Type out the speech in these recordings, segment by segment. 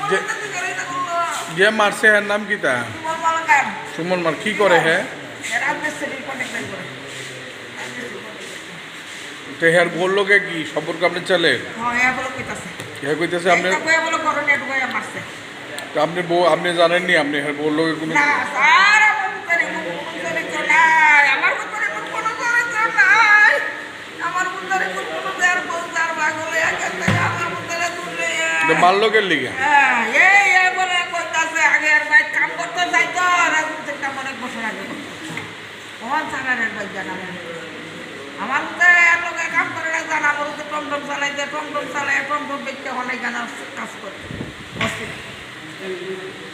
যে যে মারছে এর নাম কি তা? সুমন মার কি করে হ্যাঁ? তো হ্যাঁ বললো কে কি সম্পর্ক আপনি চলে? হ্যাঁ কইতেছে আপনি তো আপনি বউ আপনি জানেননি আপনি হ্যাঁ বললো কে কোনো মারলো কে লিগে? আমার মধ্যে লোকের কাম করে না জানা আমার মধ্যে টমটম চালাইতে টমটম চালাই টমটম বেচতে অনেক গান কাজ করে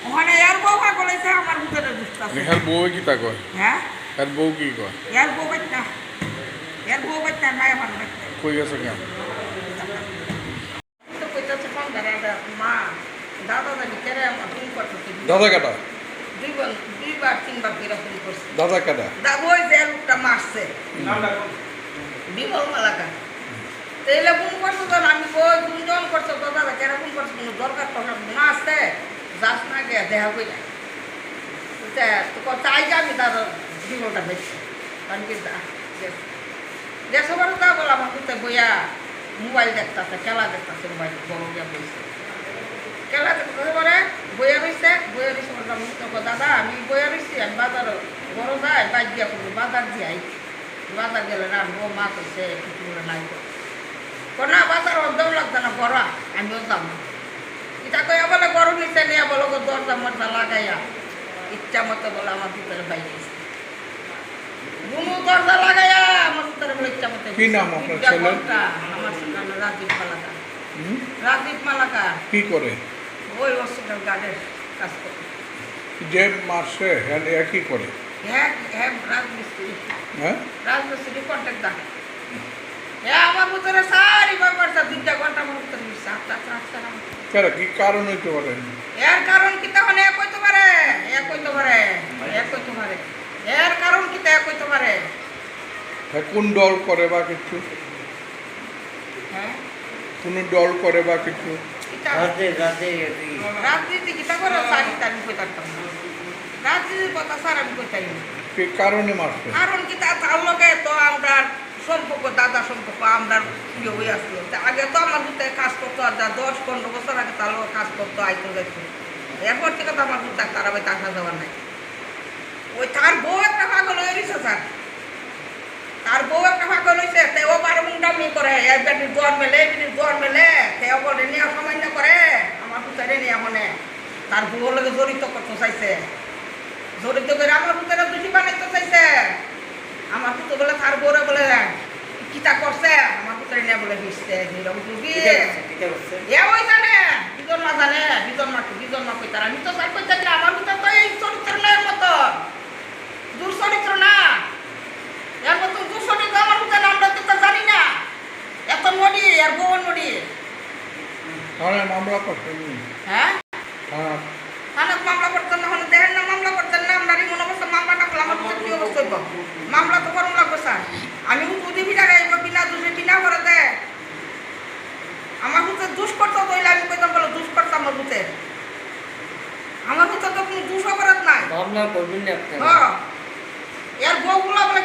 ওখানে এর বউ পাগলাইছে আমার ভিতরে বুঝতেছে এর বউ কি তা কয়? হ্যাঁ এর বউ কি কয়? এর বউ বাচ্চা মায়া ভালো বাচ্চা কই গেছে কেন? তো কইতাছে ফোন ধরে মা দাদা দাদি কেরে আমার ফোন করতেছে দাদা কাটা দুইবার তিনবার করে ফোন করছে দাদা কাটা দাদা ওই যে লোকটা মারছে বিমল মালাকা তাইলে ফোন করছো তো আমি কই তুমি যখন করছো তো দাদা কেন ফোন করছো কোনো দরকার টরকার না আসতে যাস না গিয়া দেখা কই যায় তো তাই যে আমি দাদা বিমলটা বেশি কারণ কি দেড়শো বার তা বলা আমার কোথায় বইয়া মোবাইল দেখতেছে খেলা দেখতেছে মোবাইল বড় গিয়া বইছে খেলা দেখতেছে পরে বইয়া রয়েছে বললাম দাদা আমি বইয়া রয়েছি আমি বাজার বড় যাই বাইক দিয়া করবো বাজার যাই বাজার গেলে না ও মা কইছে কিছু নাই না বাজার অর্ধেও লাগতো না বড় আমিও যাম এটা কইয়া বলে গরম নিচে নিয়ে বলো দরজা মরজা লাগাইয়া ইচ্ছা মতো বলে আমার ভিতরে বাইরে দরজা লাগাইয়া আমার ভিতরে বলে ইচ্ছা মতো কি নাম আপনার ছেলের? আমার নাম রাজীব মালাকা রাজীব মালাকা কি করে? ওই হসপিটাল গার্ডের কাজ করে যে মারছে হ্যাঁ কি করে? হ্যাঁ হ্যাঁ রাজমিস্ত্রি হ্যাঁ রাজমিস্ত্রি কন্ট্যাক্ট দেয় হ্যাঁ আমার ভিতরে সারি ব্যাপারটা 2 ঘন্টা আমার ভিতরে মিশছে কেন কি কারণ হইতে পারে? এর কারণ কি তখন এক হইতে পারে এর কারণ কি এক হইতে পারে হ্যাঁ কোন দল করে বা কিছু? হ্যাঁ কোন দল করে বা কিছু? রাজনীতি কিতা করে সারিতা আমি কইতাম না রাজনীতির কথা স্যার আমি কইতাই না কি কারণে মারছে? কারণ কি তার লগে তো আমরা সম্পর্ক দাদা সম্পর্ক আমরা ইয়ে হয়ে আসলো আগে তো আমার ভিতরে কাজ করতো আর 10-15 বছর আগে তার লগে কাজ করতো আইতো যাইতো এরপর থেকে তো আমার ভিতরে তারা বাড়িতে আসা যাওয়ার নাই ওই তার বউ একটা পাগল হয়ে গেছে স্যার তার বউ একটা পাগল হয়েছে তেও বারো মুন্ডামি করে একদিন জ্বর মেলে তেও বলে নিয়ে সামান্য করে আমার ভিতরে নিয়ে মনে তার বউ লগে জড়িত করতে চাইছে জড়িত করে আমার ভিতরে দুটি বানাইতে চাইছে আমার পুতো বলে তার বউরে বলে কিতা করছে আমার পুত্রে নিয়ে বলে হিসছে ওই জানে বিজন মা জানে বিজন মা কইতার আমি তো স্যার কইতে আমার ভিতরে তো এই চরিত্র না এর মতো দুঃচরিত্র না এর মতো দুঃচরিত্র আমার ভিতরে আমরা তো জানি না এত নড়ি আর বউ নড়ি মামলা করছেন? হ্যাঁ হ্যাঁ থানাত মামলা করতেন না হলে দেখেন না মামলা করতেন না আমরা মনে অবস্থা মামলাটা করলাম আমার ভিতরে কি অবস্থা হইব মামলা তো করুন লাগবে স্যার আমি যদি বিনা গাইব বিনা দুষে বিনা করে দে আমার ভিতরে দুষ করতে হইলে আমি কইতাম বলে দুষ করতাম আমার ভিতরে তো কোনো দুষ অপরাধ নাই ভাবনা করবেন না হ্যাঁ এর বউগুলা বলে